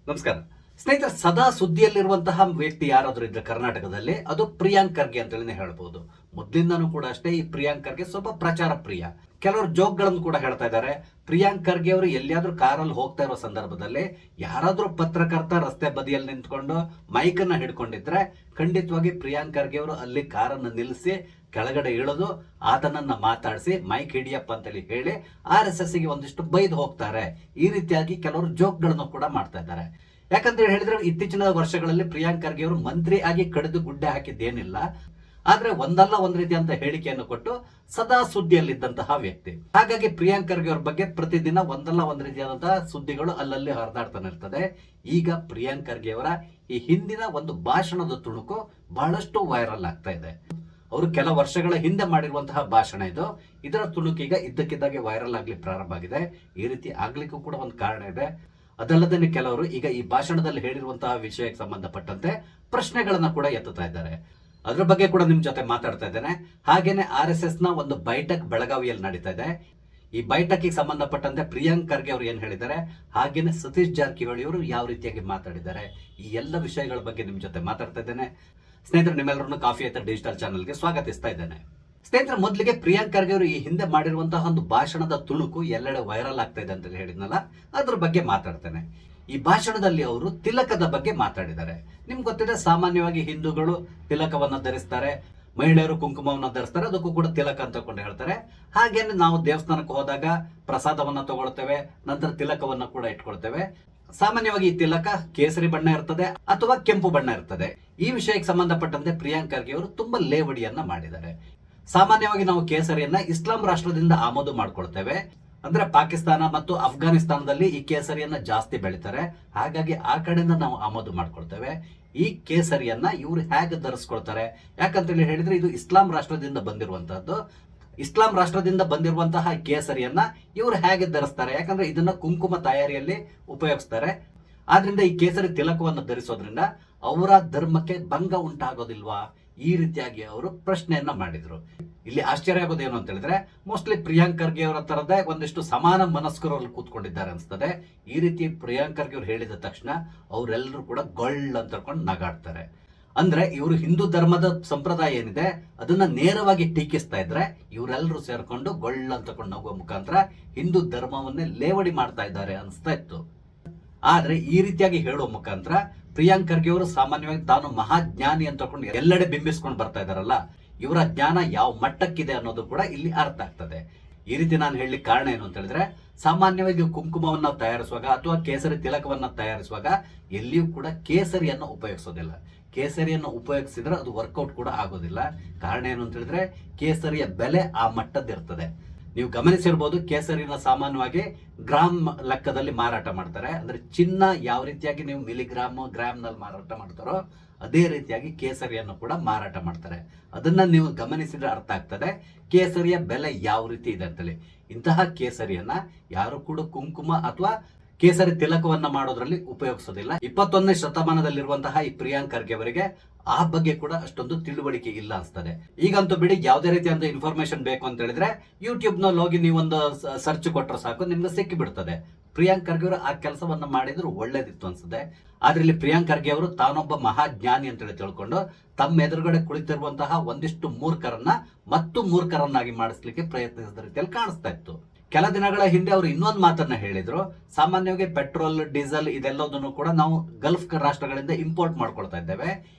ನಮಸ್ಕಾರ ಸ್ನೇಹಿತರೆ, ಸದಾ ಸುದ್ದಿಯಲ್ಲಿರುವಂತಹ ವ್ಯಕ್ತಿ ಯಾರಾದರೂ ಇದ್ರೆ ಕರ್ನಾಟಕದಲ್ಲಿ ಅದು ಪ್ರಿಯಾಂಕ್ ಖರ್ಗೆ ಅಂತೇಳಿ ಹೇಳ್ಬೋದು. ಮೊದಲಿಂದನೂ ಕೂಡ ಅಷ್ಟೇ ಈ ಪ್ರಿಯಾಂಕ್ ಖರ್ಗೆ ಸ್ವಲ್ಪ ಪ್ರಚಾರ ಪ್ರಿಯ. ಕೆಲವರು ಜೋಕ್ಗಳನ್ನು ಕೂಡ ಹೇಳ್ತಾ ಇದ್ದಾರೆ. ಪ್ರಿಯಾಂಕ್ ಖರ್ಗೆ ಅವರು ಎಲ್ಲಿಯಾದ್ರೂ ಕಾರಲ್ಲಿ ಹೋಗ್ತಾ ಇರೋ ಸಂದರ್ಭದಲ್ಲಿ ಯಾರಾದ್ರೂ ಪತ್ರಕರ್ತ ರಸ್ತೆ ಬದಿಯಲ್ಲಿ ನಿಂತ್ಕೊಂಡು ಮೈಕನ್ನ ಹಿಡ್ಕೊಂಡಿದ್ರೆ ಖಂಡಿತವಾಗಿ ಪ್ರಿಯಾಂಕ್ ಖರ್ಗೆ ಅವರು ಅಲ್ಲಿ ಕಾರನ್ನು ನಿಲ್ಲಿಸಿ ಕೆಳಗಡೆ ಇಳಿದು ಆತನನ್ನ ಮಾತಾಡಿಸಿ ಮೈಕ್ ಹಿಡಿಯಪ್ಪ ಅಂತೇಳಿ ಹೇಳಿ RSS ಗೆ ಒಂದಿಷ್ಟು ಬೈದು ಹೋಗ್ತಾರೆ. ಈ ರೀತಿಯಾಗಿ ಕೆಲವರು ಜೋಕ್ಗಳನ್ನು ಕೂಡ ಮಾಡ್ತಾ ಇದ್ದಾರೆ. ಯಾಕಂತ ಹೇಳಿದ್ರೆ ಇತ್ತೀಚಿನ ವರ್ಷಗಳಲ್ಲಿ ಪ್ರಿಯಾಂಕ್ ಖರ್ಗೆ ಅವರು ಮಂತ್ರಿ ಆಗಿ ಕಡಿದು ಗುಡ್ಡೆ ಹಾಕಿದ್ದೇನಿಲ್ಲ. ಆದ್ರೆ ಒಂದಲ್ಲ ಒಂದ್ ರೀತಿ ಅಂತ ಹೇಳಿಕೆಯನ್ನು ಕೊಟ್ಟು ಸದಾ ಸುದ್ದಿಯಲ್ಲಿದ್ದಂತಹ ವ್ಯಕ್ತಿ. ಹಾಗಾಗಿ ಪ್ರಿಯಾಂಕ್ ಖರ್ಗೆ ಅವ್ರ ಬಗ್ಗೆ ಪ್ರತಿದಿನ ಒಂದಲ್ಲ ಒಂದ್ ರೀತಿಯಾದಂತಹ ಸುದ್ದಿಗಳು ಅಲ್ಲಲ್ಲಿ ಹರಿದಾಡ್ತಾನೆ ಇರ್ತದೆ. ಈಗ ಪ್ರಿಯಾಂಕ್ ಖರ್ಗೆ ಅವರ ಈ ಹಿಂದಿನ ಒಂದು ಭಾಷಣದ ತುಣುಕು ಬಹಳಷ್ಟು ವೈರಲ್ ಆಗ್ತಾ ಇದೆ. ಅವರು ಕೆಲ ವರ್ಷಗಳ ಹಿಂದೆ ಮಾಡಿರುವಂತಹ ಭಾಷಣ ಇದು. ಇದರ ತುಣುಕು ಈಗ ಇದ್ದಕ್ಕಿದ್ದಾಗೆ ವೈರಲ್ ಆಗ್ಲಿ ಪ್ರಾರಂಭ ಆಗಿದೆ. ಈ ರೀತಿ ಆಗ್ಲಿಕ್ಕೂ ಕೂಡ ಒಂದು ಕಾರಣ ಇದೆ. ಅದಲ್ಲದೆ ಕೆಲವರು ಈಗ ಈ ಭಾಷಣದಲ್ಲಿ ಹೇಳಿರುವಂತಹ ವಿಷಯಕ್ಕೆ ಸಂಬಂಧಪಟ್ಟಂತೆ ಪ್ರಶ್ನೆಗಳನ್ನ ಕೂಡ ಎತ್ತುತ್ತಾ ಇದ್ದಾರೆ. ಅದ್ರ ಬಗ್ಗೆ ಕೂಡ ನಿಮ್ ಜೊತೆ ಮಾತಾಡ್ತಾ ಇದ್ದೇನೆ. ಹಾಗೇನೆ RSS ನ ಒಂದು ಬೈಠಕ್ ಬೆಳಗಾವಿಯಲ್ಲಿ ನಡೀತಾ ಇದೆ. ಈ ಬೈಠಕ್ಗೆ ಸಂಬಂಧಪಟ್ಟಂತೆ ಪ್ರಿಯಾಂಕ್ ಖರ್ಗೆ ಅವರು ಏನ್ ಹೇಳಿದ್ದಾರೆ, ಹಾಗೇನೆ ಸತೀಶ್ ಜಾರಕಿಹೊಳಿ ಅವರು ಯಾವ ರೀತಿಯಾಗಿ ಮಾತಾಡಿದ್ದಾರೆ, ಈ ಎಲ್ಲ ವಿಷಯಗಳ ಬಗ್ಗೆ ನಿಮ್ ಜೊತೆ ಮಾತಾಡ್ತಾ ಇದ್ದೇನೆ. ಸ್ನೇಹಿತರೆ, ನಿಮ್ಮೆಲ್ಲರನ್ನು ಕಾಫಿ ಐತ ಡಿಜಿಟಲ್ ಚಾನಲ್ಗೆ ಸ್ವಾಗತಿಸ್ತಾ ಇದ್ದೇನೆ. ಸ್ನೇಹಿತರೆ, ಮೊದಲಿಗೆ ಪ್ರಿಯಾಂಕ್ ಖರ್ಗೆ ಅವರು ಈ ಹಿಂದೆ ಮಾಡಿರುವಂತಹ ಒಂದು ಭಾಷಣದ ತುಣುಕು ಎಲ್ಲೆಡೆ ವೈರಲ್ ಆಗ್ತಾ ಇದೆ ಅಂತ ಹೇಳಿದ್ನಲ್ಲ, ಅದ್ರ ಬಗ್ಗೆ ಮಾತಾಡ್ತೇನೆ. ಈ ಭಾಷಣದಲ್ಲಿ ಅವರು ತಿಲಕದ ಬಗ್ಗೆ ಮಾತಾಡಿದ್ದಾರೆ. ನಿಮ್ಗೆ ಗೊತ್ತಿದೆ, ಸಾಮಾನ್ಯವಾಗಿ ಹಿಂದೂಗಳು ತಿಲಕವನ್ನ ಧರಿಸ್ತಾರೆ, ಮಹಿಳೆಯರು ಕುಂಕುಮವನ್ನ ಧರಿಸ್ತಾರೆ, ಅದಕ್ಕೂ ಕೂಡ ತಿಲಕ ಅಂತ ಕೊಂಡು ಹೇಳ್ತಾರೆ. ಹಾಗೇನೆ ನಾವು ದೇವಸ್ಥಾನಕ್ಕೆ ಹೋದಾಗ ಪ್ರಸಾದವನ್ನ ತಗೊಳ್ತೇವೆ, ನಂತರ ತಿಲಕವನ್ನ ಕೂಡ ಇಟ್ಕೊಳ್ತೇವೆ. ಸಾಮಾನ್ಯವಾಗಿ ಈ ತಿಲಕ ಕೇಸರಿ ಬಣ್ಣ ಇರ್ತದೆ ಅಥವಾ ಕೆಂಪು ಬಣ್ಣ ಇರ್ತದೆ. ಈ ವಿಷಯಕ್ಕೆ ಸಂಬಂಧಪಟ್ಟಂತೆ ಪ್ರಿಯಾಂಕ್ ಖರ್ಗೆ ಅವರು ತುಂಬಾ ಲೇವಡಿಯನ್ನ ಮಾಡಿದ್ದಾರೆ. ಸಾಮಾನ್ಯವಾಗಿ ನಾವು ಕೇಸರಿಯನ್ನ ಇಸ್ಲಾಂ ರಾಷ್ಟ್ರದಿಂದ ಆಮದು ಮಾಡ್ಕೊಳ್ತೇವೆ. ಅಂದ್ರೆ ಪಾಕಿಸ್ತಾನ ಮತ್ತು ಅಫ್ಘಾನಿಸ್ತಾನದಲ್ಲಿ ಈ ಕೇಸರಿಯನ್ನ ಜಾಸ್ತಿ ಬೆಳಿತಾರೆ. ಹಾಗಾಗಿ ಆ ಕಡೆಯಿಂದ ನಾವು ಆಮದು ಮಾಡ್ಕೊಳ್ತೇವೆ. ಈ ಕೇಸರಿಯನ್ನ ಇವರು ಹೇಗೆ ಧರಿಸ್ಕೊಳ್ತಾರೆ, ಯಾಕಂತ ಹೇಳಿದ್ರೆ ಇದು ಇಸ್ಲಾಂ ರಾಷ್ಟ್ರದಿಂದ ಬಂದಿರುವಂತಹದ್ದು. ಇಸ್ಲಾಂ ರಾಷ್ಟ್ರದಿಂದ ಬಂದಿರುವಂತಹ ಕೇಸರಿಯನ್ನ ಇವರು ಹೇಗೆ ಧರಿಸ್ತಾರೆ, ಯಾಕಂದ್ರೆ ಇದನ್ನ ಕುಂಕುಮ ತಯಾರಿಯಲ್ಲಿ ಉಪಯೋಗಿಸ್ತಾರೆ. ಆದ್ರಿಂದ ಈ ಕೇಸರಿ ತಿಲಕವನ್ನು ಧರಿಸೋದ್ರಿಂದ ಅವರ ಧರ್ಮಕ್ಕೆ ಭಂಗ ಉಂಟಾಗೋದಿಲ್ವಾ, ಈ ರೀತಿಯಾಗಿ ಅವರು ಪ್ರಶ್ನೆಯನ್ನ ಮಾಡಿದ್ರು. ಇಲ್ಲಿ ಆಶ್ಚರ್ಯ ಆಗೋದೇನು ಅಂತ ಹೇಳಿದ್ರೆ, ಮೋಸ್ಟ್ಲಿ ಪ್ರಿಯಾಂಕ್ ಖರ್ಗೆ ಅವರ ತರದೇ ಒಂದಿಷ್ಟು ಸಮಾನ ಮನಸ್ಕರಲ್ಲಿ ಕೂತ್ಕೊಂಡಿದ್ದಾರೆ ಅನ್ಸ್ತದೆ. ಈ ರೀತಿ ಪ್ರಿಯಾಂಕ್ ಖರ್ಗೆ ಅವರು ಹೇಳಿದ ತಕ್ಷಣ ಅವರೆಲ್ಲರೂ ಕೂಡ ಗೊಳ್ಳ ಅಂತ ಹೇಳ್ಕೊಂಡು ನಗಾಡ್ತಾರೆ. ಅಂದ್ರೆ ಇವರು ಹಿಂದೂ ಧರ್ಮದ ಸಂಪ್ರದಾಯ ಏನಿದೆ ಅದನ್ನ ನೇರವಾಗಿ ಟೀಕಿಸ್ತಾ ಇದ್ರೆ ಇವರೆಲ್ಲರೂ ಸೇರ್ಕೊಂಡು ಗೊಳ್ಳ ಅಂತಕೊಂಡು ನಗುವ ಮುಖಾಂತರ ಹಿಂದೂ ಧರ್ಮವನ್ನೇ ಲೇವಡಿ ಮಾಡ್ತಾ ಇದ್ದಾರೆ ಅನ್ಸ್ತಾ ಇತ್ತು. ಆದ್ರೆ ಈ ರೀತಿಯಾಗಿ ಹೇಳುವ ಮುಖಾಂತರ ಪ್ರಿಯಾಂಕ್ ಖರ್ಗೆ ಅವರು ಸಾಮಾನ್ಯವಾಗಿ ತಾನು ಮಹಾಜ್ಞಾನಿ ಅಂತ ಹೇಳ್ಕೊಂಡು ಎಲ್ಲೆಡೆ ಬಿಂಬಿಸ್ಕೊಂಡು ಬರ್ತಾ ಇದಾರಲ್ಲ, ಇವರ ಜ್ಞಾನ ಯಾವ ಮಟ್ಟಕ್ಕಿದೆ ಅನ್ನೋದು ಕೂಡ ಇಲ್ಲಿ ಅರ್ಥ ಆಗ್ತದೆ. ಈ ರೀತಿ ನಾನು ಹೇಳಲಿಕ್ಕೆ ಕಾರಣ ಏನು ಅಂತ ಹೇಳಿದ್ರೆ, ಸಾಮಾನ್ಯವಾಗಿ ಕುಂಕುಮವನ್ನ ತಯಾರಿಸುವಾಗ ಅಥವಾ ಕೇಸರಿ ತಿಲಕವನ್ನ ತಯಾರಿಸುವಾಗ ಎಲ್ಲಿಯೂ ಕೂಡ ಕೇಸರಿಯನ್ನು ಉಪಯೋಗಿಸೋದಿಲ್ಲ. ಕೇಸರಿಯನ್ನು ಉಪಯೋಗಿಸಿದ್ರೆ ಅದು ವರ್ಕೌಟ್ ಕೂಡ ಆಗೋದಿಲ್ಲ. ಕಾರಣ ಏನು ಅಂತ ಹೇಳಿದ್ರೆ, ಕೇಸರಿಯ ಬೆಲೆ ಆ ಮಟ್ಟದ್ದಿರ್ತದೆ. ನೀವು ಗಮನಿಸಿರ್ಬೋದು, ಕೇಸರಿನ ಸಾಮಾನ್ಯವಾಗಿ ಗ್ರಾಮ್ ಲೆಕ್ಕದಲ್ಲಿ ಮಾರಾಟ ಮಾಡ್ತಾರೆ. ಅಂದ್ರೆ ಚಿನ್ನ ಯಾವ ರೀತಿಯಾಗಿ ನೀವು ಮಿಲಿಗ್ರಾಮ್ ಗ್ರಾಮ್ ನಲ್ಲಿ ಮಾರಾಟ ಮಾಡ್ತಾರೋ ಅದೇ ರೀತಿಯಾಗಿ ಕೇಸರಿಯನ್ನು ಕೂಡ ಮಾರಾಟ ಮಾಡ್ತಾರೆ. ಅದನ್ನ ನೀವು ಗಮನಿಸಿದ್ರೆ ಅರ್ಥ ಆಗ್ತದೆ ಕೇಸರಿಯ ಬೆಲೆ ಯಾವ ರೀತಿ ಇದೆ ಅಂತೇಳಿ. ಇಂತಹ ಕೇಸರಿಯನ್ನ ಯಾರು ಕೂಡ ಕುಂಕುಮ ಅಥವಾ ಕೇಸರಿ ತಿಲಕವನ್ನ ಮಾಡೋದ್ರಲ್ಲಿ ಉಪಯೋಗಿಸೋದಿಲ್ಲ. 21ನೇ ಶತಮಾನದಲ್ಲಿರುವಂತಹ ಈ ಪ್ರಿಯಾಂಕ್ ಖರ್ಗೆ ಅವರಿಗೆ ಆ ಬಗ್ಗೆ ಕೂಡ ಅಷ್ಟೊಂದು ತಿಳುವಳಿಕೆ ಇಲ್ಲ ಅನ್ಸ್ತದೆ. ಈಗಂತೂ ಬಿಡಿ, ಯಾವುದೇ ರೀತಿಯಾದ ಇನ್ಫಾರ್ಮೇಶನ್ ಬೇಕು ಅಂತ ಹೇಳಿದ್ರೆ ಯೂಟ್ಯೂಬ್ ನಲ್ಲಿ ಹೋಗಿ ನೀವೊಂದು ಸರ್ಚ್ ಕೊಟ್ಟರೆ ಸಾಕು, ನಿಮ್ಗೆ ಸಿಕ್ಕಿ ಬಿಡ್ತದೆ. ಪ್ರಿಯಾಂಕ್ ಖರ್ಗೆ ಅವರು ಆ ಕೆಲಸವನ್ನ ಮಾಡಿದ್ರು ಒಳ್ಳೇದಿತ್ತು ಅನ್ಸುತ್ತೆ. ಆದ್ರೆ ಇಲ್ಲಿ ಪ್ರಿಯಾಂಕ್ ಖರ್ಗೆ ಅವರು ತಾನೊಬ್ಬ ಮಹಾಜ್ಞಾನಿ ಅಂತೇಳಿ ತಿಳ್ಕೊಂಡು ತಮ್ಮ ಎದುರುಗಡೆ ಕುಳಿತಿರುವಂತಹ ಒಂದಿಷ್ಟು ಮೂರ್ಖರನ್ನ ಮತ್ತು ಮೂರ್ಖರನ್ನಾಗಿ ಮಾಡಿಸ್ಲಿಕ್ಕೆ ಪ್ರಯತ್ನಿಸಿದ ರೀತಿಯಲ್ಲಿ ಕಾಣಿಸ್ತಾ ಇತ್ತು. ಕೆಲ ದಿನಗಳ ಹಿಂದೆ ಅವರು ಇನ್ನೊಂದು ಮಾತನ್ನ ಹೇಳಿದ್ರು. ಸಾಮಾನ್ಯವಾಗಿ ಪೆಟ್ರೋಲ್, ಡೀಸೆಲ್ ಇದೆಲ್ಲದನ್ನು ಕೂಡ ನಾವು ಗಲ್ಫ್ ರಾಷ್ಟ್ರಗಳಿಂದ ಇಂಪೋರ್ಟ್ ಮಾಡ್ಕೊಳ್ತಾ ಇದ್ದೇವೆ.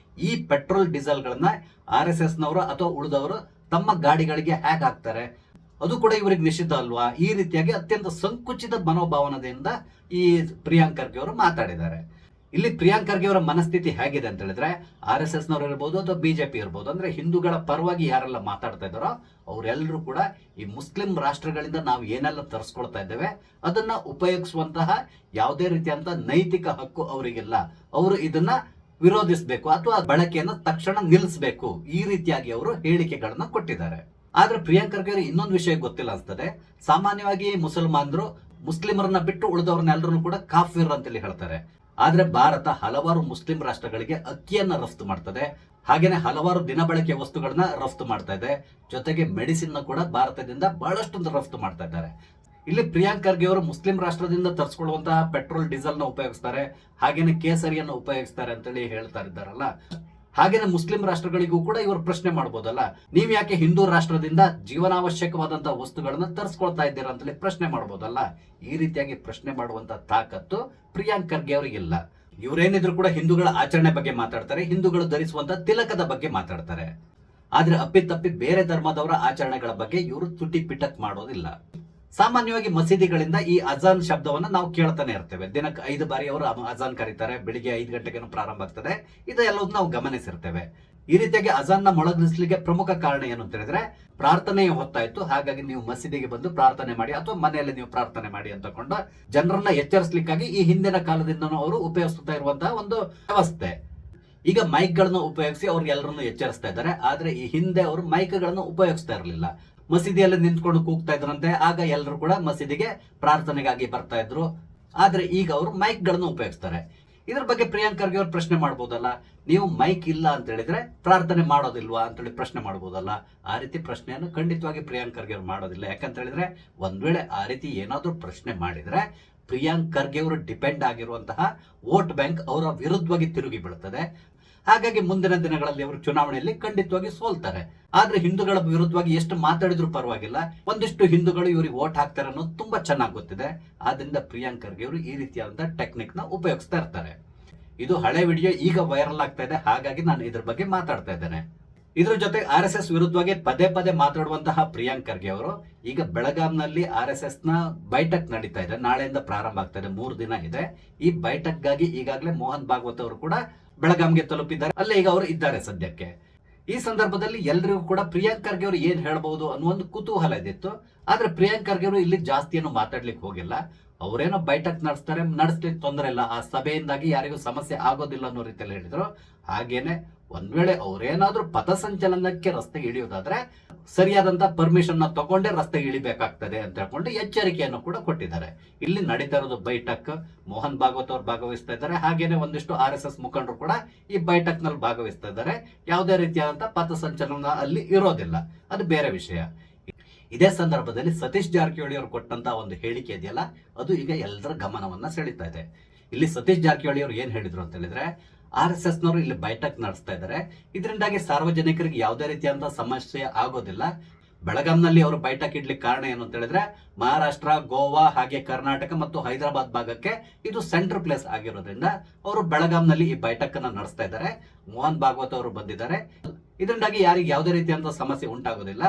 ಈ ಪೆಟ್ರೋಲ್ ಡೀಸೆಲ್ ಗಳನ್ನ RSS ನವರು ಅಥವಾ ಉಳಿದವರು ತಮ್ಮ ಗಾಡಿಗಳಿಗೆ ಹೇಗೆ ಹಾಕ್ತಾರೆ, ಅದು ಕೂಡ ಇವರಿಗೆ ನಿಷಿದ್ಧ ಅಲ್ವಾ? ಈ ರೀತಿಯಾಗಿ ಅತ್ಯಂತ ಸಂಕುಚಿತ ಮನೋಭಾವನದಿಂದ ಈ ಪ್ರಿಯಾಂಕ್ ಖರ್ಗೆ ಅವರು ಮಾತಾಡಿದ್ದಾರೆ. ಇಲ್ಲಿ ಪ್ರಿಯಾಂಕ್ ಖರ್ಗೆ ಅವರ ಮನಸ್ಥಿತಿ ಹೇಗಿದೆ ಅಂತ ಹೇಳಿದ್ರೆ, RSS ನವರು ಇರ್ಬೋದು ಅಥವಾ BJP ಇರ್ಬೋದು, ಅಂದ್ರೆ ಹಿಂದೂಗಳ ಪರವಾಗಿ ಯಾರೆಲ್ಲ ಮಾತಾಡ್ತಾ ಇದ್ದಾರೋ ಅವರೆಲ್ಲರೂ ಕೂಡ ಈ ಮುಸ್ಲಿಂ ರಾಷ್ಟ್ರಗಳಿಂದ ನಾವು ಏನೆಲ್ಲ ತರಿಸ್ಕೊಳ್ತಾ ಇದ್ದೇವೆ ಅದನ್ನ ಉಪಯೋಗಿಸುವಂತಹ ಯಾವುದೇ ರೀತಿಯಂತ ನೈತಿಕ ಹಕ್ಕು ಅವರಿಗಿಲ್ಲ. ಅವರು ಇದನ್ನ ವಿರೋಧಿಸಬೇಕು ಅಥವಾ ಬಳಕೆಯನ್ನು ತಕ್ಷಣ ನಿಲ್ಲಿಸಬೇಕು, ಈ ರೀತಿಯಾಗಿ ಅವರು ಹೇಳಿಕೆಗಳನ್ನ ಕೊಟ್ಟಿದ್ದಾರೆ. ಆದ್ರೆ ಪ್ರಿಯಾಂಕ್ ಖರ್ಗೆ ಅವರು ಇನ್ನೊಂದು ವಿಷಯ ಗೊತ್ತಿಲ್ಲ ಅನ್ಸ್ತದೆ. ಸಾಮಾನ್ಯವಾಗಿ ಮುಸಲ್ಮಾನರು ಮುಸ್ಲಿಮರನ್ನ ಬಿಟ್ಟು ಉಳಿದವ್ರನ್ನೆಲ್ಲರೂ ಕೂಡ ಕಾಫಿರ್ ಅಂತೇಳಿ ಹೇಳ್ತಾರೆ. ಆದ್ರೆ ಭಾರತ ಹಲವಾರು ಮುಸ್ಲಿಂ ರಾಷ್ಟ್ರಗಳಿಗೆ ಅಕ್ಕಿಯನ್ನ ರಫ್ತು ಮಾಡ್ತದೆ. ಹಾಗೇನೆ ಹಲವಾರು ದಿನಬಳಕೆ ವಸ್ತುಗಳನ್ನ ರಫ್ತು ಮಾಡ್ತಾ ಇದೆ. ಜೊತೆಗೆ ಮೆಡಿಸಿನ್ ಕೂಡ ಭಾರತದಿಂದ ಬಹಳಷ್ಟು ರಫ್ತು ಮಾಡ್ತಾ ಇದ್ದಾರೆ. ಇಲ್ಲಿ ಪ್ರಿಯಾಂಕ್ ಖರ್ಗೆ ಅವರು ಮುಸ್ಲಿಂ ರಾಷ್ಟ್ರದಿಂದ ತರಿಸ್ಕೊಳ್ಳುವಂತಹ ಪೆಟ್ರೋಲ್ ಡೀಸೆಲ್ ನ ಉಪಯೋಗಿಸ್ತಾರೆ, ಹಾಗೇನೆ ಕೇಸರಿಯನ್ನು ಉಪಯೋಗಿಸ್ತಾರೆ ಅಂತೇಳಿ ಹೇಳ್ತಾ ಇದ್ದಾರಲ್ಲ. ಹಾಗೇನೆ ಮುಸ್ಲಿಂ ರಾಷ್ಟ್ರಗಳಿಗೂ ಕೂಡ ಇವರು ಪ್ರಶ್ನೆ ಮಾಡಬಹುದಲ್ಲ, ನೀವ್ ಯಾಕೆ ಹಿಂದೂ ರಾಷ್ಟ್ರದಿಂದ ಜೀವನಾವಶ್ಯಕವಾದಂತಹ ವಸ್ತುಗಳನ್ನ ತರಿಸ್ಕೊಳ್ತಾ ಇದ್ದೀರಾ ಅಂತೇಳಿ ಪ್ರಶ್ನೆ ಮಾಡಬಹುದಲ್ಲ. ಈ ರೀತಿಯಾಗಿ ಪ್ರಶ್ನೆ ಮಾಡುವಂತ ತಾಕತ್ತು ಪ್ರಿಯಾಂಕ್ ಖರ್ಗೆ ಅವರಿಗಿಲ್ಲ. ಇವರೇನಿದ್ರು ಕೂಡ ಹಿಂದೂಗಳ ಆಚರಣೆ ಬಗ್ಗೆ ಮಾತಾಡ್ತಾರೆ, ಹಿಂದೂಗಳು ಧರಿಸುವಂತ ತಿಲಕದ ಬಗ್ಗೆ ಮಾತಾಡ್ತಾರೆ. ಆದ್ರೆ ಅಪ್ಪಿತಪ್ಪಿ ಬೇರೆ ಧರ್ಮದವರ ಆಚರಣೆಗಳ ಬಗ್ಗೆ ಇವರು ತುಟಿ ಪಿಟಕ್ ಮಾಡೋದಿಲ್ಲ. ಸಾಮಾನ್ಯವಾಗಿ ಮಸೀದಿಗಳಿಂದ ಈ ಅಜಾನ್ ಶಬ್ದವನ್ನ ನಾವು ಕೇಳ್ತಾನೆ ಇರ್ತೇವೆ. ದಿನಕ್ಕೆ 5 ಬಾರಿ ಅವರು ಅಜಾನ್ ಕರೀತಾರೆ, ಬೆಳಿಗ್ಗೆ 5 ಗಂಟೆಗೆ ಪ್ರಾರಂಭ ಆಗ್ತದೆ. ಇದೆಲ್ಲವನ್ನೂ ನಾವು ಗಮನಿಸಿರ್ತೇವೆ. ಈ ರೀತಿಯಾಗಿ ಅಜಾನ್ ನ ಮೊಳಗಿಸಲಿಕ್ಕೆ ಪ್ರಮುಖ ಕಾರಣ ಏನು ಅಂತ ಹೇಳಿದ್ರೆ, ಪ್ರಾರ್ಥನೆಯ ಹೊತ್ತಾಯ್ತು, ಹಾಗಾಗಿ ನೀವು ಮಸೀದಿಗೆ ಬಂದು ಪ್ರಾರ್ಥನೆ ಮಾಡಿ ಅಥವಾ ಮನೆಯಲ್ಲಿ ನೀವು ಪ್ರಾರ್ಥನೆ ಮಾಡಿ ಅಂತಕೊಂಡು ಜನರನ್ನ ಎಚ್ಚರಿಸಲಿಕ್ಕಾಗಿ ಈ ಹಿಂದಿನ ಕಾಲದಿಂದನೂ ಅವರು ಉಪಯೋಗಿಸ್ತಾ ಇರುವಂತಹ ಒಂದು ವ್ಯವಸ್ಥೆ. ಈಗ ಮೈಕ್ ಗಳನ್ನ ಉಪಯೋಗಿಸಿ ಅವ್ರು ಎಲ್ಲರನ್ನು ಎಚ್ಚರಿಸ್ತಾ ಇದ್ದಾರೆ. ಆದ್ರೆ ಈ ಹಿಂದೆ ಅವರು ಮೈಕ್ ಗಳನ್ನ ಉಪಯೋಗಿಸ್ತಾ ಇರಲಿಲ್ಲ. ಮಸೀದಿಯಲ್ಲಿ ನಿಂತ್ಕೊಂಡು ಕೂಗ್ತಾ ಇದ್ರಂತೆ, ಆಗ ಎಲ್ಲರೂ ಕೂಡ ಮಸೀದಿಗೆ ಪ್ರಾರ್ಥನೆಗಾಗಿ ಬರ್ತಾ ಇದ್ರು. ಆದ್ರೆ ಈಗ ಅವರು ಮೈಕ್ ಗಳನ್ನು ಉಪಯೋಗಿಸ್ತಾರೆ. ಇದ್ರ ಬಗ್ಗೆ ಪ್ರಿಯಾಂಕ್ ಖರ್ಗೆ ಅವರು ಪ್ರಶ್ನೆ ಮಾಡಬಹುದಲ್ಲ, ನೀವು ಮೈಕ್ ಇಲ್ಲ ಅಂತ ಹೇಳಿದ್ರೆ ಪ್ರಾರ್ಥನೆ ಮಾಡೋದಿಲ್ವಾ ಅಂತೇಳಿ ಪ್ರಶ್ನೆ ಮಾಡಬಹುದಲ್ಲ. ಆ ರೀತಿ ಪ್ರಶ್ನೆಯನ್ನು ಖಂಡಿತವಾಗಿ ಪ್ರಿಯಾಂಕ್ ಖರ್ಗೆ ಅವರು ಮಾಡೋದಿಲ್ಲ. ಯಾಕಂತ ಹೇಳಿದ್ರೆ ಒಂದ್ ವೇಳೆ ಆ ರೀತಿ ಏನಾದ್ರೂ ಪ್ರಶ್ನೆ ಮಾಡಿದ್ರೆ ಪ್ರಿಯಾಂಕ್ ಖರ್ಗೆ ಅವರು ಡಿಪೆಂಡ್ ಆಗಿರುವಂತಹ ವೋಟ್ ಬ್ಯಾಂಕ್ ಅವರ ವಿರುದ್ಧವಾಗಿ ತಿರುಗಿ ಬೀಳುತ್ತದೆ. ಹಾಗಾಗಿ ಮುಂದಿನ ದಿನಗಳಲ್ಲಿ ಅವರು ಚುನಾವಣೆಯಲ್ಲಿ ಖಂಡಿತವಾಗಿ ಸೋಲ್ತಾರೆ. ಆದ್ರೆ ಹಿಂದೂಗಳ ವಿರುದ್ಧವಾಗಿ ಎಷ್ಟು ಮಾತಾಡಿದ್ರು ಪರವಾಗಿಲ್ಲ, ಒಂದಿಷ್ಟು ಹಿಂದೂಗಳು ಇವರಿಗೆ ವೋಟ್ ಹಾಕ್ತಾರೆ ಅನ್ನೋದು ತುಂಬಾ ಚೆನ್ನಾಗಿ ಗೊತ್ತಿದೆ. ಆದ್ರಿಂದ ಪ್ರಿಯಾಂಕ್ ಖರ್ಗೆ ಅವರು ಈ ರೀತಿಯಾದಂತಹ ಟೆಕ್ನಿಕ್ ನ ಉಪಯೋಗಿಸ್ತಾ ಇರ್ತಾರೆ. ಇದು ಹಳೆ ವಿಡಿಯೋ ಈಗ ವೈರಲ್ ಆಗ್ತಾ ಇದೆ, ಹಾಗಾಗಿ ನಾನು ಇದ್ರ ಬಗ್ಗೆ ಮಾತಾಡ್ತಾ ಇದ್ದೇನೆ. ಇದ್ರ ಜೊತೆ RSS ವಿರುದ್ಧವಾಗಿ ಪದೇ ಪದೇ ಮಾತಾಡುವಂತಹ ಪ್ರಿಯಾಂಕ್ ಖರ್ಗೆ ಅವರು ಈಗ ಬೆಳಗಾಂನಲ್ಲಿ RSS ನ ಬೈಠಕ್ ನಡೀತಾ ಇದೆ. ನಾಳೆಯಿಂದ ಪ್ರಾರಂಭ ಆಗ್ತಾ ಇದೆ, 3 ದಿನ ಇದೆ. ಈ ಬೈಠಕ್ಗಾಗಿ ಈಗಾಗಲೇ ಮೋಹನ್ ಭಾಗವತ್ ಅವರು ಕೂಡ ಬೆಳಗಾಂಗೆ ತಲುಪಿದ್ದಾರೆ. ಅಲ್ಲೇ ಈಗ ಅವರು ಇದ್ದಾರೆ ಸದ್ಯಕ್ಕೆ. ಈ ಸಂದರ್ಭದಲ್ಲಿ ಎಲ್ರಿಗೂ ಕೂಡ ಪ್ರಿಯಾಂಕ್ ಖರ್ಗೆ ಅವರು ಏನ್ ಹೇಳ್ಬಹುದು ಅನ್ನೋ ಒಂದು ಕುತೂಹಲ ಇದ್ದಿತ್ತು. ಆದ್ರೆ ಪ್ರಿಯಾಂಕ್ ಖರ್ಗೆ ಅವರು ಇಲ್ಲಿ ಜಾಸ್ತಿ ಏನು ಮಾತಾಡ್ಲಿಕ್ಕೆ ಹೋಗಿಲ್ಲ. ಅವರೇನೋ ಬೈಠಕ್ ನಡೆಸ್ಲಿಕ್ಕೆ ತೊಂದರೆ ಇಲ್ಲ, ಆ ಸಭೆಯಿಂದಾಗಿ ಯಾರಿಗೂ ಸಮಸ್ಯೆ ಆಗೋದಿಲ್ಲ ಅನ್ನೋ ರೀತಿಯಲ್ಲಿ ಹೇಳಿದ್ರು. ಹಾಗೇನೆ ಒಂದ್ ವೇಳೆ ಅವರೇನಾದ್ರೂ ಪಥಸಂಚಲನಕ್ಕೆ ರಸ್ತೆಗೆ ಇಳಿಯೋದಾದ್ರೆ ಸರಿಯಾದಂತ ಪರ್ಮಿಷನ್ ನ ತಗೊಂಡೇ ರಸ್ತೆಗೆ ಇಳಿಬೇಕಾಗ್ತದೆ ಅಂತ ಹೇಳ್ಕೊಂಡು ಎಚ್ಚರಿಕೆಯನ್ನು ಕೂಡ ಕೊಟ್ಟಿದ್ದಾರೆ. ಇಲ್ಲಿ ನಡೀತಾ ಇರೋದು ಬೈಠಕ್, ಮೋಹನ್ ಭಾಗವತ್ ಅವರು ಭಾಗವಹಿಸ್ತಾ ಇದ್ದಾರೆ. ಹಾಗೇನೆ ಒಂದಿಷ್ಟು RSS ಮುಖಂಡರು ಕೂಡ ಈ ಬೈಠಕ್ ನಲ್ಲಿ ಭಾಗವಹಿಸ್ತಾ ಇದ್ದಾರೆ. ಯಾವುದೇ ರೀತಿಯಾದಂತಹ ಪಥಸಂಚಲನ ಅಲ್ಲಿ ಇರೋದಿಲ್ಲ, ಅದು ಬೇರೆ ವಿಷಯ. ಇದೇ ಸಂದರ್ಭದಲ್ಲಿ ಸತೀಶ್ ಜಾರಕಿಹೊಳಿ ಅವರು ಕೊಟ್ಟಂತಹ ಒಂದು ಹೇಳಿಕೆ ಇದೆಯಲ್ಲ, ಅದು ಈಗ ಎಲ್ಲರ ಗಮನವನ್ನ ಸೆಳೀತಾ ಇದೆ. ಇಲ್ಲಿ ಸತೀಶ್ ಜಾರಕಿಹೊಳಿ ಅವರು ಏನ್ ಹೇಳಿದ್ರು ಅಂತ ಹೇಳಿದ್ರೆ, RSS ನವರು ಇಲ್ಲಿ ಬೈಠಕ್ ನಡೆಸ್ತಾ ಇದ್ದಾರೆ, ಇದರಿಂದಾಗಿ ಸಾರ್ವಜನಿಕರಿಗೆ ಯಾವುದೇ ರೀತಿಯಾದಂತಹ ಸಮಸ್ಯೆ ಆಗೋದಿಲ್ಲ. ಬೆಳಗಾಂನಲ್ಲಿ ಅವರು ಬೈಠಕ್ ಇಡ್ಲಿಕ್ಕೆ ಕಾರಣ ಏನು ಅಂತ ಹೇಳಿದ್ರೆ, ಮಹಾರಾಷ್ಟ್ರ, ಗೋವಾ ಹಾಗೆ ಕರ್ನಾಟಕ ಮತ್ತು ಹೈದರಾಬಾದ್ ಭಾಗಕ್ಕೆ ಇದು ಸೆಂಟ್ರಲ್ ಪ್ಲೇಸ್ ಆಗಿರೋದ್ರಿಂದ ಅವರು ಬೆಳಗಾಂನಲ್ಲಿ ಈ ಬೈಠಕ್ ಅನ್ನ ನಡೆಸ್ತಾ ಇದ್ದಾರೆ. ಮೋಹನ್ ಭಾಗವತ್ ಅವರು ಬಂದಿದ್ದಾರೆ, ಇದರಿಂದಾಗಿ ಯಾರಿಗೆ ಯಾವುದೇ ರೀತಿಯಾದಂತಹ ಸಮಸ್ಯೆ ಉಂಟಾಗೋದಿಲ್ಲ.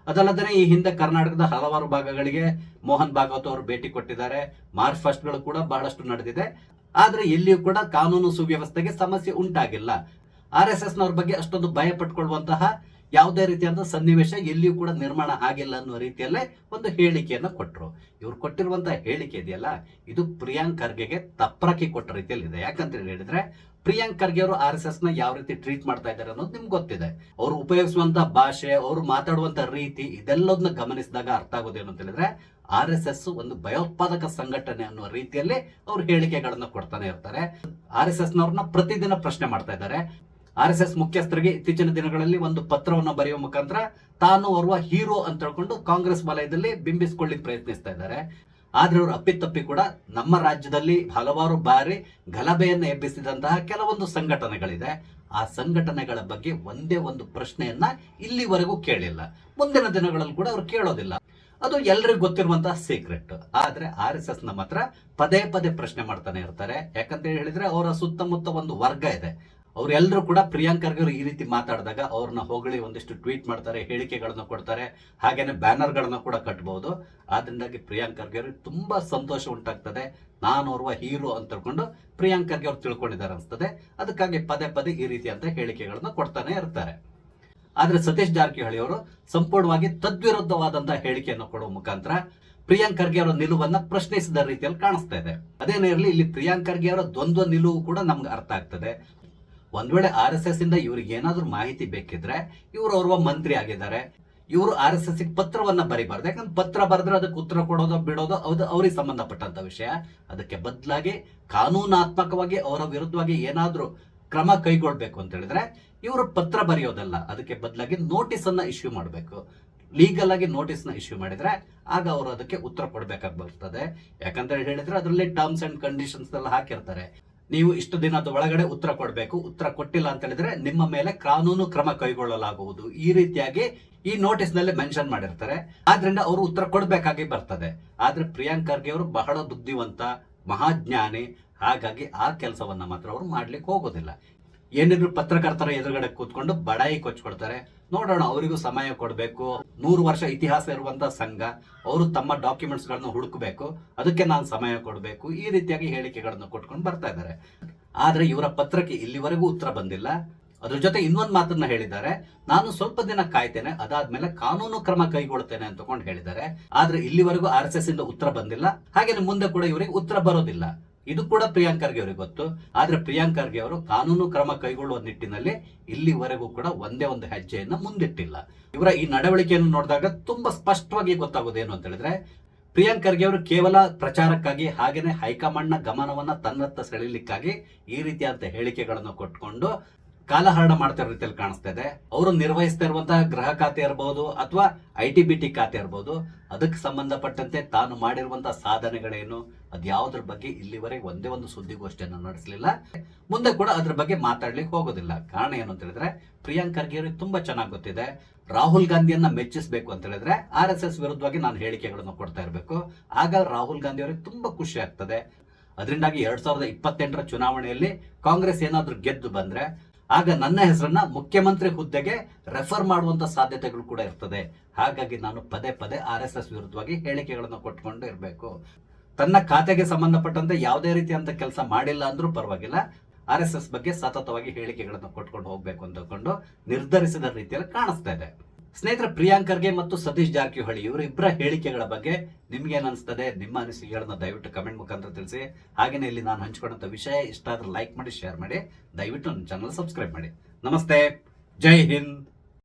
ಅದಲ್ಲದೆ ಈ ಹಿಂದೆ ಕರ್ನಾಟಕದ ಹಲವಾರು ಭಾಗಗಳಿಗೆ ಮೋಹನ್ ಭಾಗವತ್ ಅವರು ಭೇಟಿ ಕೊಟ್ಟಿದ್ದಾರೆ. ಮಾರ್ಚ್ ಫಸ್ಟ್ ಗಳು ಕೂಡ ಬಹಳಷ್ಟು ನಡೆದಿದೆ. ಆದ್ರೆ ಎಲ್ಲಿಯೂ ಕೂಡ ಕಾನೂನು ಸುವ್ಯವಸ್ಥೆಗೆ ಸಮಸ್ಯೆ ಉಂಟಾಗಿಲ್ಲ. RSS ನವರ ಬಗ್ಗೆ ಅಷ್ಟೊಂದು ಭಯ ಪಟ್ಕೊಳ್ಳುವಂತಹ ಯಾವುದೇ ರೀತಿಯಾದ ಸನ್ನಿವೇಶ ಎಲ್ಲಿಯೂ ಕೂಡ ನಿರ್ಮಾಣ ಆಗಿಲ್ಲ ಅನ್ನೋ ರೀತಿಯಲ್ಲೇ ಒಂದು ಹೇಳಿಕೆಯನ್ನು ಕೊಟ್ಟರು. ಇವ್ರು ಕೊಟ್ಟಿರುವಂತಹ ಹೇಳಿಕೆ ಇದೆಯಲ್ಲ, ಇದು ಪ್ರಿಯಾಂಕ್ ಖರ್ಗೆಗೆ ತಪ್ಪರಕಿ ಕೊಟ್ಟ ರೀತಿಯಲ್ಲಿ ಇದೆ. ಯಾಕಂತ ಹೇಳಿದ್ರೆ ಪ್ರಿಯಾಂಕ್ ಖರ್ಗೆ ಅವರು RSS ನ ಯಾವ ರೀತಿ ಟ್ರೀಟ್ ಮಾಡ್ತಾ ಇದ್ದಾರೆ ಅನ್ನೋದು ನಿಮ್ಗೆ ಗೊತ್ತಿದೆ. ಅವರು ಉಪಯೋಗಿಸುವಂತಹ ಭಾಷೆ, ಅವರು ಮಾತಾಡುವಂತ ರೀತಿ, ಇದೆಲ್ಲದನ್ನ ಗಮನಿಸಿದಾಗ ಅರ್ಥ ಆಗೋದೇನು ಅಂತ ಹೇಳಿದ್ರೆ RSS ಒಂದು ಭಯೋತ್ಪಾದಕ ಸಂಘಟನೆ ಅನ್ನುವ ರೀತಿಯಲ್ಲಿ ಅವರು ಹೇಳಿಕೆಗಳನ್ನ ಕೊಡ್ತಾನೆ ಇರ್ತಾರೆ. RSS ನವ್ರನ್ನ ಪ್ರತಿದಿನ ಪ್ರಶ್ನೆ ಮಾಡ್ತಾ ಇದ್ದಾರೆ. RSS ಮುಖ್ಯಸ್ಥರಿಗೆ ಇತ್ತೀಚಿನ ದಿನಗಳಲ್ಲಿ ಒಂದು ಪತ್ರವನ್ನು ಬರೆಯುವ ಮುಖಾಂತರ ತಾನು ಓರ್ವ ಹೀರೋ ಅಂತ ಹೇಳ್ಕೊಂಡು ಕಾಂಗ್ರೆಸ್ ವಲಯದಲ್ಲಿ ಬಿಂಬಿಸಿಕೊಳ್ಳಿಕ್ಕೆ ಪ್ರಯತ್ನಿಸ್ತಾ ಇದ್ದಾರೆ. ಆದ್ರೆ ಅವರು ಅಪ್ಪಿತಪ್ಪಿ ಕೂಡ ನಮ್ಮ ರಾಜ್ಯದಲ್ಲಿ ಹಲವಾರು ಬಾರಿ ಗಲಭೆಯನ್ನು ಎಬ್ಬಿಸಿದಂತಹ ಕೆಲವೊಂದು ಸಂಘಟನೆಗಳಿದೆ. ಆ ಸಂಘಟನೆಗಳ ಬಗ್ಗೆ ಒಂದೇ ಒಂದು ಪ್ರಶ್ನೆಯನ್ನ ಇಲ್ಲಿವರೆಗೂ ಕೇಳಿಲ್ಲ. ಮುಂದಿನ ದಿನಗಳಲ್ಲಿ ಕೂಡ ಅವರು ಕೇಳೋದಿಲ್ಲ. ಅದು ಎಲ್ರಿಗೂ ಗೊತ್ತಿರುವಂತಹ ಸೀಕ್ರೆಟ್. ಆದ್ರೆ RSS ನ ಮಾತ್ರ ಪದೇ ಪದೇ ಪ್ರಶ್ನೆ ಮಾಡ್ತಾನೆ ಇರ್ತಾರೆ. ಯಾಕಂತ ಹೇಳಿದ್ರೆ ಅವರ ಸುತ್ತಮುತ್ತ ಒಂದು ವರ್ಗ ಇದೆ. ಅವರೆಲ್ಲರೂ ಕೂಡ ಪ್ರಿಯಾಂಕ್ ಖರ್ಗೆ ಅವರು ಈ ರೀತಿ ಮಾತಾಡಿದಾಗ ಅವ್ರನ್ನ ಹೊಗಳಿ ಒಂದಿಷ್ಟು ಟ್ವೀಟ್ ಮಾಡ್ತಾರೆ, ಹೇಳಿಕೆಗಳನ್ನ ಕೊಡ್ತಾರೆ, ಹಾಗೇನೆ ಬ್ಯಾನರ್ ಗಳನ್ನ ಕೂಡ ಕಟ್ಟಬಹುದು. ಆದ್ರಿಂದಾಗಿ ಪ್ರಿಯಾಂಕ್ ಖರ್ಗೆ ಅವ್ರಿಗೆ ತುಂಬಾ ಸಂತೋಷ ಉಂಟಾಗ್ತದೆ. ನಾನು ಓರ್ವ ಹೀರೋ ಅಂತ ತಿಳ್ಕೊಂಡು ಪ್ರಿಯಾಂಕ್ ಖರ್ಗೆ ಅವ್ರು ತಿಳ್ಕೊಂಡಿದ್ದಾರೆ ಅನ್ಸ್ತದೆ. ಅದಕ್ಕಾಗಿ ಪದೇ ಪದೇ ಈ ರೀತಿಯಂತ ಹೇಳಿಕೆಗಳನ್ನ ಕೊಡ್ತಾನೆ ಇರ್ತಾರೆ. ಆದ್ರೆ ಸತೀಶ್ ಜಾರಕಿಹೊಳಿ ಅವರು ಸಂಪೂರ್ಣವಾಗಿ ತದ್ವಿರುದ್ಧವಾದಂತಹ ಹೇಳಿಕೆಯನ್ನು ಕೊಡುವ ಮುಖಾಂತರ ಪ್ರಿಯಾಂಕ್ ಖರ್ಗೆ ಅವರ ನಿಲುವನ್ನ ಪ್ರಶ್ನಿಸಿದ ರೀತಿಯಲ್ಲಿ ಕಾಣಿಸ್ತಾ ಇದೆ. ಅದೇನೇ ಇರಲಿ, ಇಲ್ಲಿ ಪ್ರಿಯಾಂಕ್ ಖರ್ಗೆ ಅವರ ದ್ವಂದ್ವ ನಿಲುವು ಕೂಡ ನಮ್ಗೆ ಅರ್ಥ ಆಗ್ತದೆ. ಒಂದ್ ವೇಳೆ RSS ಇಂದ ಇವ್ರಿಗೆ ಏನಾದ್ರೂ ಮಾಹಿತಿ ಬೇಕಿದ್ರೆ, ಇವರು ಓರ್ವ ಮಂತ್ರಿ ಆಗಿದ್ದಾರೆ, ಇವರು RSS ಗೆ ಪತ್ರವನ್ನ ಬರಿಬಾರ್ದು. ಯಾಕಂದ್ರೆ ಪತ್ರ ಬರೆದ್ರೆ ಅದಕ್ಕೆ ಉತ್ತರ ಕೊಡೋದೋ ಬಿಡೋದೋ ಅದು ಅವ್ರಿಗೆ ಸಂಬಂಧಪಟ್ಟಂತ ವಿಷಯ. ಅದಕ್ಕೆ ಬದಲಾಗಿ ಕಾನೂನಾತ್ಮಕವಾಗಿ ಅವರ ವಿರುದ್ಧವಾಗಿ ಏನಾದ್ರೂ ಕ್ರಮ ಕೈಗೊಳ್ಬೇಕು ಅಂತ ಹೇಳಿದ್ರೆ ಇವರು ಪತ್ರ ಬರೆಯೋದಲ್ಲ, ಅದಕ್ಕೆ ಬದಲಾಗಿ ನೋಟಿಸ್ ಅನ್ನ ಇಶ್ಯೂ ಮಾಡಬೇಕು. ಲೀಗಲ್ ಆಗಿ ನೋಟಿಸ್ ನ ಇಶ್ಯೂ ಮಾಡಿದ್ರೆ ಆಗ ಅವರು ಅದಕ್ಕೆ ಉತ್ತರ ಕೊಡಬೇಕಾಗಿ ಬರ್ತದೆ. ಯಾಕಂತ ಹೇಳಿದ್ರೆ ಅದರಲ್ಲಿ ಟರ್ಮ್ಸ್ ಅಂಡ್ ಕಂಡೀಷನ್ಸ್ ಎಲ್ಲ ಹಾಕಿರ್ತಾರೆ. ನೀವು ಇಷ್ಟು ದಿನದ ಒಳಗಡೆ ಉತ್ತರ ಕೊಡಬೇಕು, ಉತ್ತರ ಕೊಟ್ಟಿಲ್ಲ ಅಂತ ಹೇಳಿದ್ರೆ ನಿಮ್ಮ ಮೇಲೆ ಕಾನೂನು ಕ್ರಮ ಕೈಗೊಳ್ಳಲಾಗುವುದು, ಈ ರೀತಿಯಾಗಿ ಈ ನೋಟಿಸ್ ನಲ್ಲಿ ಮೆನ್ಷನ್ ಮಾಡಿರ್ತಾರೆ. ಆದ್ರಿಂದ ಅವರು ಉತ್ತರ ಕೊಡಬೇಕಾಗಿ ಬರ್ತದೆ. ಆದ್ರೆ ಪ್ರಿಯಾಂಕ್ ಖರ್ಗೆ ಅವರು ಬಹಳ ಬುದ್ಧಿವಂತ, ಮಹಾಜ್ಞಾನಿ, ಹಾಗಾಗಿ ಆ ಕೆಲಸವನ್ನ ಮಾತ್ರ ಅವರು ಮಾಡ್ಲಿಕ್ಕೆ ಹೋಗೋದಿಲ್ಲ. ಏನಿದ್ರು ಪತ್ರಕರ್ತರ ಎದುರುಗಡೆ ಕೂತ್ಕೊಂಡು ಬಡಾಯಿ ಕೊಚ್ಕೊಳ್ತಾರೆ. ನೋಡೋಣ, ಅವರಿಗೂ ಸಮಯ ಕೊಡಬೇಕು. 100 ವರ್ಷ ಇತಿಹಾಸ ಇರುವಂತಹ ಸಂಘ, ಅವರು ತಮ್ಮ ಡಾಕ್ಯುಮೆಂಟ್ಸ್ ಗಳನ್ನ ಹುಡುಕಬೇಕು, ಅದಕ್ಕೆ ನಾನು ಸಮಯ ಕೊಡಬೇಕು, ಈ ರೀತಿಯಾಗಿ ಹೇಳಿಕೆಗಳನ್ನು ಕೊಟ್ಕೊಂಡು ಬರ್ತಾ ಇದ್ದಾರೆ. ಆದ್ರೆ ಇವರ ಪತ್ರಕ್ಕೆ ಇಲ್ಲಿವರೆಗೂ ಉತ್ತರ ಬಂದಿಲ್ಲ. ಅದ್ರ ಜೊತೆ ಇನ್ನೊಂದು ಮಾತನ್ನ ಹೇಳಿದ್ದಾರೆ, ನಾನು ಸ್ವಲ್ಪ ದಿನ ಕಾಯ್ತೇನೆ, ಅದಾದ್ಮೇಲೆ ಕಾನೂನು ಕ್ರಮ ಕೈಗೊಳ್ತೇನೆ ಅಂತಕೊಂಡು ಹೇಳಿದ್ದಾರೆ. ಆದ್ರೆ ಇಲ್ಲಿವರೆಗೂ RSS ಇಂದ ಉತ್ತರ ಬಂದಿಲ್ಲ, ಹಾಗೇನೆ ಮುಂದೆ ಕೂಡ ಇವರಿಗೆ ಉತ್ತರ ಬರೋದಿಲ್ಲ. ಇದು ಕೂಡ ಪ್ರಿಯಾಂಕ್ ಖರ್ಗೆ ಅವರಿಗೆ ಗೊತ್ತು. ಆದ್ರೆ ಪ್ರಿಯಾಂಕ್ ಖರ್ಗೆ ಅವರು ಕಾನೂನು ಕ್ರಮ ಕೈಗೊಳ್ಳುವ ನಿಟ್ಟಿನಲ್ಲಿ ಇಲ್ಲಿವರೆಗೂ ಕೂಡ ಒಂದೇ ಒಂದು ಹೆಜ್ಜೆಯನ್ನ ಮುಂದಿಟ್ಟಿಲ್ಲ. ಇವರ ಈ ನಡವಳಿಕೆಯನ್ನು ನೋಡಿದಾಗ ತುಂಬಾ ಸ್ಪಷ್ಟವಾಗಿ ಗೊತ್ತಾಗೋದೇನು ಅಂತ ಹೇಳಿದ್ರೆ, ಪ್ರಿಯಾಂಕ್ ಖರ್ಗೆ ಅವರು ಕೇವಲ ಪ್ರಚಾರಕ್ಕಾಗಿ, ಹಾಗೇನೆ ಹೈಕಮಾಂಡ್ ನ ಗಮನವನ್ನ ತನ್ನತ್ತ ಸೆಳೆಯಲಿಕ್ಕಾಗಿ ಈ ರೀತಿಯಾದ ಹೇಳಿಕೆಗಳನ್ನು ಕೊಟ್ಕೊಂಡು ಕಾಲಹರಣ ಮಾಡ್ತಾ ರೀತಿಯಲ್ಲಿ ಕಾಣಿಸ್ತಾ ಇದೆ. ಅವರು ನಿರ್ವಹಿಸ್ತಾ ಇರುವಂತಹ ಗೃಹ ಖಾತೆ ಇರಬಹುದು ಅಥವಾ ITBT ಖಾತೆ ಇರಬಹುದು, ಅದಕ್ಕೆ ಸಂಬಂಧಪಟ್ಟಂತೆ ತಾನು ಮಾಡಿರುವಂತಹ ಸಾಧನೆಗಳೇನು, ಅದ್ಯಾವುದ್ರ ಬಗ್ಗೆ ಇಲ್ಲಿವರೆಗೆ ಒಂದೇ ಒಂದು ಸುದ್ದಿಗೋಷ್ಠಿಯನ್ನು ನಡೆಸಲಿಲ್ಲ. ಮುಂದೆ ಕೂಡ ಅದ್ರ ಬಗ್ಗೆ ಮಾತಾಡ್ಲಿಕ್ಕೆ ಹೋಗೋದಿಲ್ಲ. ಕಾರಣ ಏನು ಅಂತ ಹೇಳಿದ್ರೆ, ಪ್ರಿಯಾಂಕ್ ಖರ್ಗೆ ಅವರಿಗೆ ತುಂಬಾ ಚೆನ್ನಾಗಿ ಗೊತ್ತಿದೆ, ರಾಹುಲ್ ಗಾಂಧಿಯನ್ನ ಮೆಚ್ಚಿಸಬೇಕು ಅಂತ ಹೇಳಿದ್ರೆ RSS ವಿರುದ್ಧವಾಗಿ ನಾನು ಹೇಳಿಕೆಗಳನ್ನು ಕೊಡ್ತಾ ಇರಬೇಕು. ಆಗ ರಾಹುಲ್ ಗಾಂಧಿ ಅವರಿಗೆ ತುಂಬಾ ಖುಷಿ ಆಗ್ತದೆ. ಅದರಿಂದಾಗಿ 2028ರ ಚುನಾವಣೆಯಲ್ಲಿ ಕಾಂಗ್ರೆಸ್ ಏನಾದ್ರೂ ಗೆದ್ದು ಬಂದ್ರೆ ಆಗ ನನ್ನ ಹೆಸರನ್ನ ಮುಖ್ಯಮಂತ್ರಿ ಹುದ್ದೆಗೆ ರೆಫರ್ ಮಾಡುವಂತ ಸಾಧ್ಯತೆಗಳು ಕೂಡ ಇರ್ತದೆ. ಹಾಗಾಗಿ ನಾನು ಪದೇ ಪದೇ RSS ವಿರುದ್ಧವಾಗಿ ಹೇಳಿಕೆಗಳನ್ನು ಕೊಟ್ಕೊಂಡು ಇರಬೇಕು. ತನ್ನ ಖಾತೆಗೆ ಸಂಬಂಧಪಟ್ಟಂತೆ ಯಾವುದೇ ರೀತಿಯಂತ ಕೆಲಸ ಮಾಡಿಲ್ಲ ಅಂದ್ರೂ ಪರವಾಗಿಲ್ಲ, RSS ಬಗ್ಗೆ ಸತತವಾಗಿ ಹೇಳಿಕೆಗಳನ್ನು ಕೊಟ್ಕೊಂಡು ಹೋಗ್ಬೇಕು ಅಂತಕೊಂಡು ನಿರ್ಧರಿಸಿದ ರೀತಿಯಲ್ಲಿ ಕಾಣಿಸ್ತಾ ಇದೆ. ಸ್ನೇಹಿತರೆ, ಪ್ರಿಯಾಂಕ್ ಖರ್ಗೆ ಮತ್ತು ಸತೀಶ್ ಜಾರಕಿಹೊಳಿ ಇವರಿಬ್ಬರ ಹೇಳಿಕೆಗಳ ಬಗ್ಗೆ ನಿಮ್ಗೆ ಏನ್ ಅನಿಸ್ತದೆ? ನಿಮ್ಮ ಅನಿಸಿಕೆಗಳನ್ನ ದಯವಿಟ್ಟು ಕಮೆಂಟ್ ಮುಖಾಂತರ ತಿಳಿಸಿ. ಹಾಗೇನೆ ಇಲ್ಲಿ ನಾನು ಹಂಚಿಕೊಂಡಂತ ವಿಷಯ ಇಷ್ಟ ಆದ್ರೆ ಲೈಕ್ ಮಾಡಿ, ಶೇರ್ ಮಾಡಿ, ದಯವಿಟ್ಟು ನನ್ನ ಚಾನಲ್ ಸಬ್ಸ್ಕ್ರೈಬ್ ಮಾಡಿ. ನಮಸ್ತೆ, ಜೈ ಹಿಂದ್.